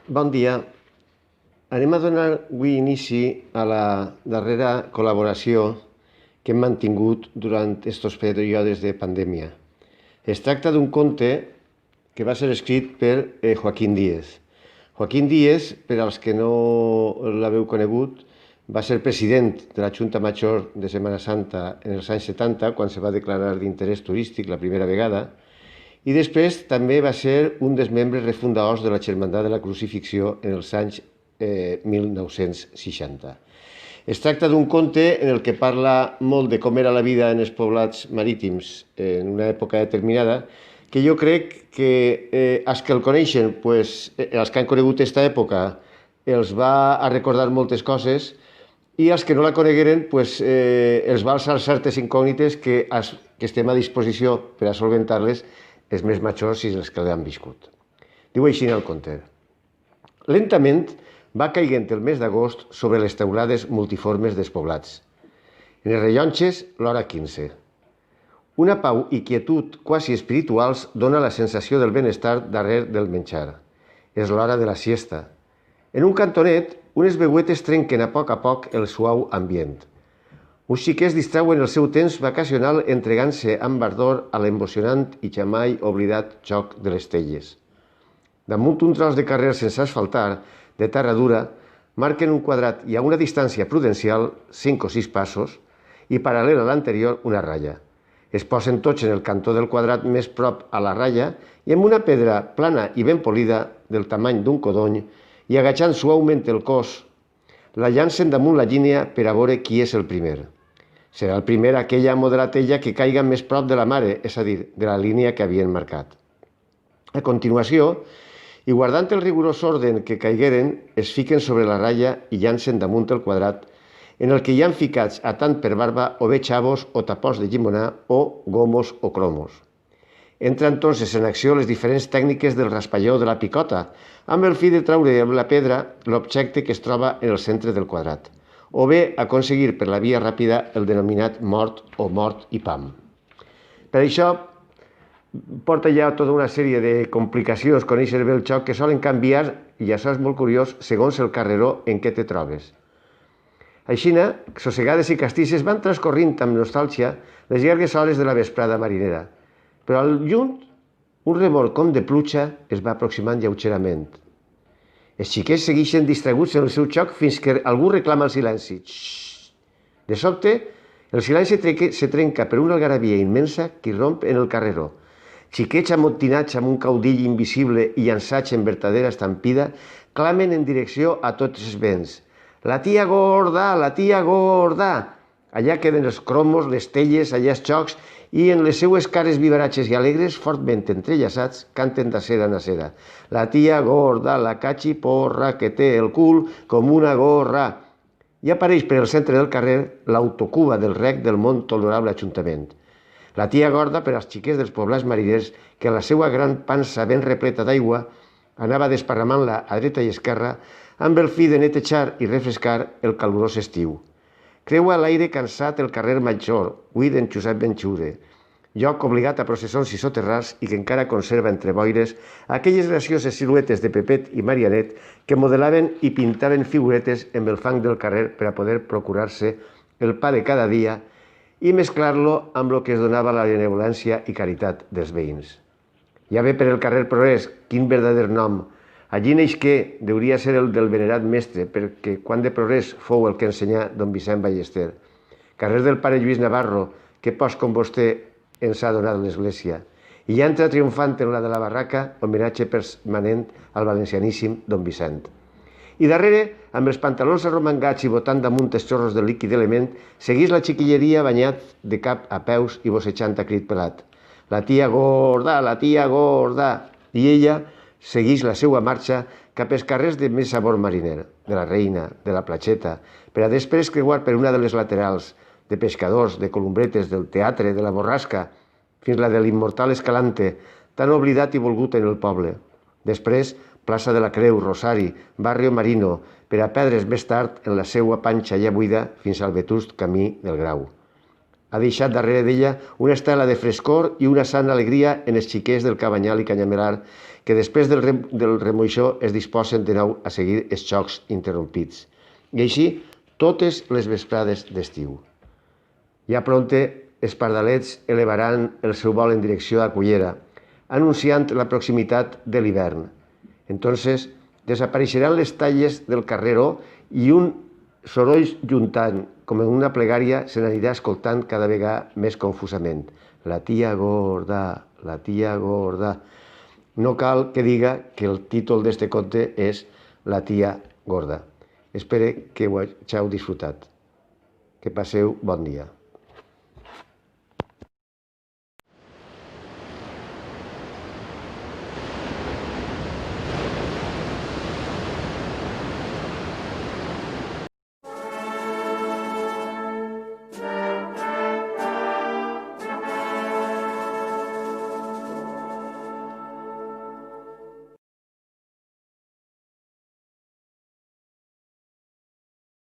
Bon dia. Anem a donar avui inici a la darrera col·laboració que hem mantingut durant aquests períodes de pandèmia. Es tracta d'un conte que va ser escrit per Joaquín Díez. Joaquín Díez, per als que no l'haveu conegut, va ser president de la Junta Major de Setmana Santa en els anys 70, quan se va declarar d'interès turístic la primera vegada, i després també va ser un dels membres refundadors de la Germandat de la Crucifixió en els anys 1960. Es tracta d'un conte en el que parla molt de com era la vida en els poblats marítims en una època determinada, que jo crec que els que el coneixen, els que han conegut aquesta època, els va a recordar moltes coses, i els que no la conegueren els va alçar certes incògnites que estem a disposició per a solventar-les els més majors i els que l'han viscut. Diu així en el conte. Lentament va caiguent el mes d'agost sobre les teulades multiformes dels poblats. En els rellotges, l'hora 15. Una pau i quietud quasi espirituals dona la sensació del benestar darrere del menjar. És l'hora de la siesta. En un cantonet, unes veuetes trenquen a poc el suau ambient. Uns xiquets distrauen el seu temps vacacional entregant-se amb ardor a l'emocionant i jamai oblidat joc de les telles. Damunt un tros de carrer sense asfaltar, de terra dura, marquen un quadrat i a una distància prudencial, 5 o 6 passos, i paral·lel a l'anterior una ratlla. Es posen tots en el cantó del quadrat més prop a la ratlla i amb una pedra plana i ben polida, del tamany d'un codony, i agachant suaument el cos, la llancen damunt la línia per a veure qui és el primer. Serà el primer aquella modelatella que caiga més prop de la mare, és a dir, de la línia que havien marcat. A continuació, i guardant el rigorós orden que caigueren, es fiquen sobre la ratlla i llancen damunt el quadrat, en el que hi han ficats a tant per barba o bé xavos o tapots de llimonar o gomos o cromos. Entra entonces en acció les diferents tècniques del raspalló de la picota, amb el fi de traure amb la pedra l'objecte que es troba en el centre del quadrat, o bé aconseguir per la via ràpida el denominat mort o mort i pam. Per això porta ja tota una sèrie de complicacions conèixer bé el joc que solen canviar, i això és molt curiós, segons el carreró en què te trobes. Aixina, sossegades i castisses van transcorrint amb nostàlgia les llargues hores de la vesprada marinera, però al lluny un remolc com de pluja es va aproximant lleugerament. Els xiquets segueixen distraguts en el seu xoc fins que algú reclama el silenci. Xxxt! De sobte, el silenci se trenca per una algarabia immensa que irromp en el carreró. Xiquets amotinats amb un caudill invisible i llançats en vertadera estampida clamen en direcció a tots els vents. La tia gorda, la tia gorda! Allà queden els cromos, les telles, allà els xocs, i en les seues cares vivaratges i alegres, fortment entrellaçats, canten d'acera en acera. La tia gorda, la cachiporra, que té el cul com una gorra. I apareix per el centre del carrer l'autocuba del rec del molt honorable Ajuntament. La tia gorda, per als xiquets dels poblats mariners, que la seva gran pansa ben repleta d'aigua anava desparramant-la a dreta i esquerra amb el fi de netejar i refrescar el calorós estiu. Creua l'aire cansat el carrer Major, avui d'en Josep Benxure, lloc obligat a processons i soterrars i que encara conserva entre boires aquelles gracioses siluetes de Pepet i Marianet que modelaven i pintaven figuretes amb el fang del carrer per a poder procurar-se el pa de cada dia i mesclar-lo amb el que es donava la benevolència i caritat dels veïns. Ja ve per el carrer Progrés, quin verdader nom. Allí neix que deuria ser el del venerat mestre, perquè quan de Progrés fou el que ensenyà don Vicent Ballester. Carrer del pare Lluís Navarro, que pos com vostè ens ha donat l'Església. I ja entra triomfant en la de la barraca, homenatge permanent al valencianíssim don Vicent. I darrere, amb els pantalons arromangats i botant damunt els xorros del líquid element, seguís la xiquilleria banyat de cap a peus i bossejant a crit pelat. La tia gorda, la tia gorda! I ella segueix la seva marxa cap als carrers de més sabor mariner, de la Reina, de la Platxeta, per a després creuar per una de les laterals, de pescadors, de columbretes, del teatre, de la Borrasca, fins la de l'immortal Escalante, tan oblidat i volgut en el poble. Després, plaça de la Creu, Rosari, barri Marino, per a perdre's més tard en la seva panxa ja buida fins al vetust camí del Grau. ha deixat darrere d'ella una estela de frescor i una sana alegria en els xiquets del Cabanyal i Canyamelar, que després del remoixó es disposen de nou a seguir els xocs interrompits. I així totes les vesprades d'estiu. Ja prompte els pardalets elevaran el seu vol en direcció a Cullera, anunciant la proximitat de l'hivern. Entonces desapareixeran les talles del carreró i un soroll juntant, com en una plegària, se n'anirà escoltant cada vegada més confusament. La tia gorda, la tia gorda. No cal que diga que el títol d'este conte és La tia gorda. Espero que ho hàgiu disfrutat. Que passeu bon dia.